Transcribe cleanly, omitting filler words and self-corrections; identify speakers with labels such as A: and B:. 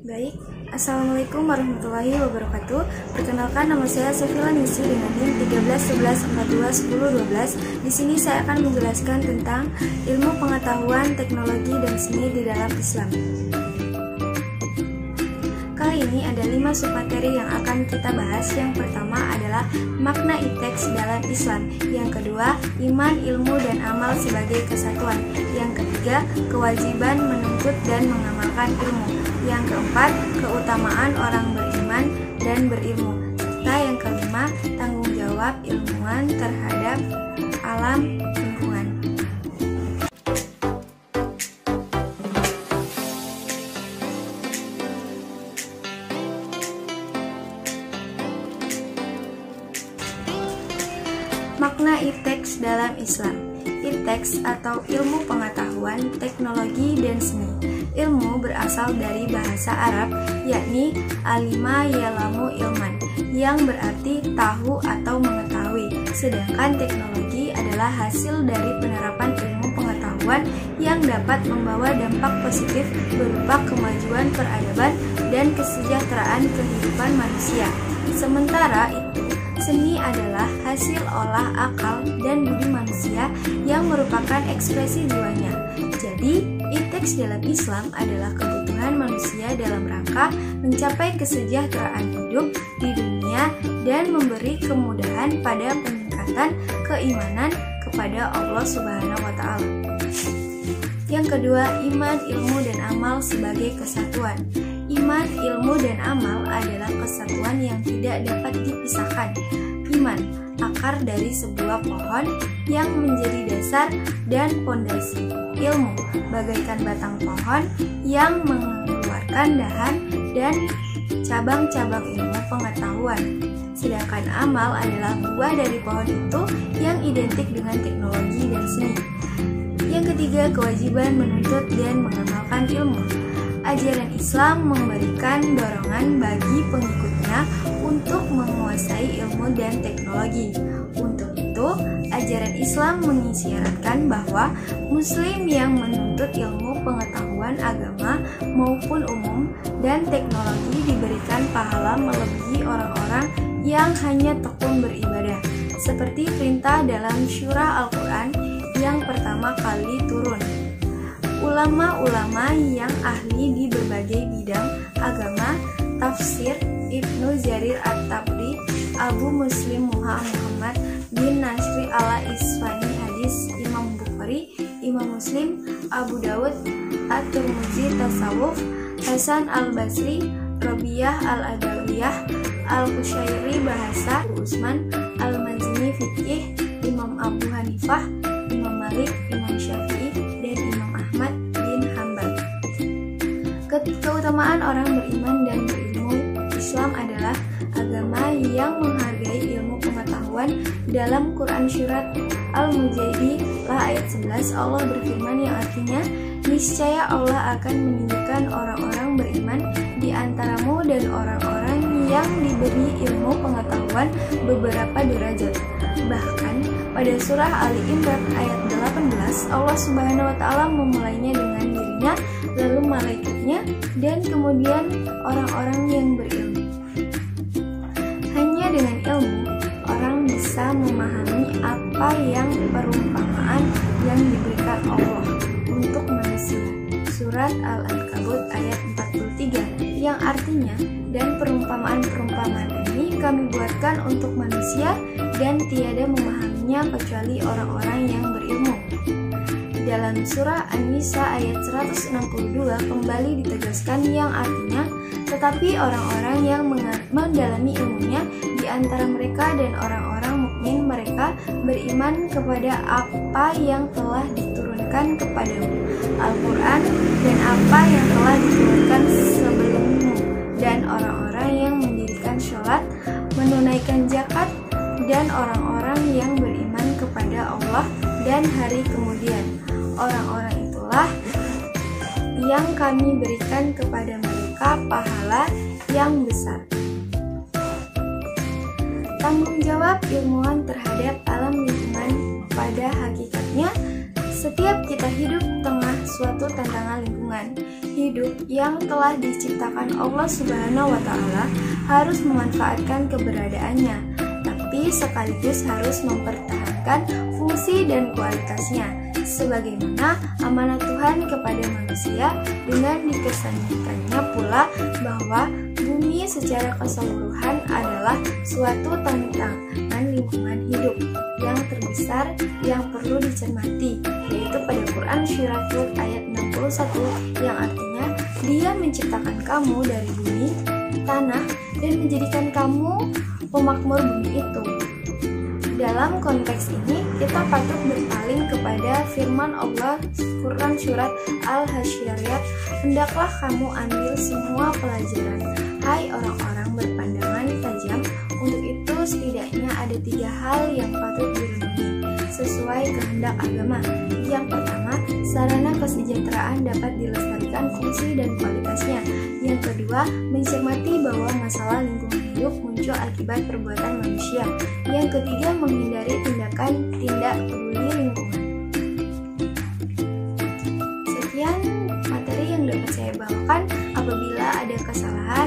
A: Baik, Assalamualaikum warahmatullahi wabarakatuh. Perkenalkan, nama saya Sofila Nisi dengan NIM 1311421012. Di sini saya akan menjelaskan tentang ilmu pengetahuan, teknologi, dan seni di dalam Islam. Kali ini ada 5 submateri yang akan kita bahas. Yang pertama adalah makna ITEX dalam Islam. Yang kedua, iman, ilmu, dan amal sebagai kesatuan. Yang ketiga, kewajiban menuntut dan mengamalkan ilmu. Yang keempat, keutamaan orang beriman dan berilmu. Serta yang kelima, tanggung jawab ilmuwan terhadap alam lingkungan. Makna ITEX dalam Islam. ITEX atau ilmu pengetahuan, teknologi, dan seni. Ilmu berasal dari bahasa Arab, yakni alima yalamu ilman, yang berarti tahu atau mengetahui. Sedangkan teknologi adalah hasil dari penerapan ilmu pengetahuan yang dapat membawa dampak positif berupa kemajuan peradaban dan kesejahteraan kehidupan manusia. Sementara itu, seni adalah hasil olah akal dan budi manusia yang merupakan ekspresi jiwanya. Jadi, ITEX dalam Islam adalah kebutuhan manusia dalam rangka mencapai kesejahteraan hidup di dunia dan memberi kemudahan pada peningkatan keimanan kepada Allah Subhanahu wa Ta'ala. Yang kedua, iman, ilmu, dan amal sebagai kesatuan. Iman, ilmu, dan amal adalah kesatuan yang tidak dapat dipisahkan. Iman, akar dari sebuah pohon yang menjadi dasar dan pondasi. Ilmu, bagaikan batang pohon yang mengeluarkan dahan dan cabang-cabang ilmu pengetahuan. Sedangkan amal adalah buah dari pohon itu yang identik dengan teknologi dan seni. Yang ketiga, kewajiban menuntut dan mengamalkan ilmu. Ajaran Islam memberikan dorongan bagi pengikutnya untuk menguasai ilmu dan teknologi. Untuk itu, ajaran Islam mengisyaratkan bahwa Muslim yang menuntut ilmu pengetahuan agama maupun umum dan teknologi diberikan pahala melebihi orang-orang yang hanya tekun beribadah, seperti perintah dalam Surah Al-Quran yang pertama kali turun. Ulama-ulama yang ahli di berbagai bidang agama, tafsir, Ibnu Jarir At-Tabari, Abu Muslim Muhammad bin Nasri Al-Isfani, hadis Imam Bukhari, Imam Muslim, Abu Dawud, At-Tirmidzi tasawuf, Hasan Al-Basri, Rabi'ah Al-Adawiyah, Al-Qushairi bahasa, Utsman Al-Mazini fikih, Imam Abu Hanifah, Imam Malik, Imam Syafi'i, dan Imam Ahmad bin Hanbal. Keutamaan orang beriman dan berilmu. Islam adalah agama yang menghargai ilmu pengetahuan. Dalam Quran Surat Al-Mujadilah ayat 11, Allah berfirman yang artinya, niscaya Allah akan meninggikan orang-orang beriman di antaramu dan orang-orang yang diberi ilmu pengetahuan beberapa derajat. Bahkan pada surah Ali Imran ayat 18, Allah Subhanahu wa Ta'ala memulainya dengan dirinya, lalu malaikatnya, dan kemudian orang-orang yang berilmu. Hanya dengan ilmu, orang bisa memahami apa yang perumpamaan yang diberikan Allah untuk manusia. Surat Al-Ankabut ayat 43, yang artinya, dan perumpamaan-perumpamaan ini kami buatkan untuk manusia dan tiada memahaminya kecuali orang-orang yang berilmu. Dalam surah An-Nisa ayat 162 kembali ditegaskan yang artinya, tetapi orang-orang yang mendalami ilmunya di antara mereka dan orang-orang mukmin mereka beriman kepada apa yang telah diturunkan kepadamu, Al-Quran, dan apa yang telah diturunkan sebelummu, dan orang-orang yang mendirikan sholat, menunaikan zakat, dan orang-orang yang beriman kepada Allah dan hari kemudian. Orang-orang itulah yang kami berikan kepada mereka pahala yang besar. Tanggung jawab ilmuwan terhadap alam lingkungan pada hakikatnya Setiap kita hidup tengah suatu tantangan lingkungan, hidup yang telah diciptakan Allah Subhanahu wa Ta'ala harus memanfaatkan keberadaannya, tapi sekaligus harus mempertahankan fungsi dan kualitasnya, sebagaimana amanah Tuhan kepada manusia dengan dikesankannya pula bahwa bumi secara keseluruhan adalah suatu tantangan lingkungan hidup yang terbesar yang perlu dicermati, yaitu pada Quran Surat Hud ayat 61 yang artinya Dia menciptakan kamu dari bumi, tanah, dan menjadikan kamu pemakmur bumi itu. Dalam konteks ini, kita patut berpaling kepada firman Allah Quran Surat Al-Hasyariyat, hendaklah kamu ambil semua pelajaran, hai orang-orang berpandangan tajam. Untuk itu setidaknya ada 3 hal yang patut direnungi sesuai kehendak agama. Yang pertama, sarana kesejahteraan dapat dilestarikan fungsi dan kualitasnya. Yang kedua, mencermati bahwa masalah lingkungan hidup muncul akibat perbuatan manusia. Yang ketiga, menghindari tindakan tidak peduli lingkungan. Sekian materi yang dapat saya bawakan. Apabila ada kesalahan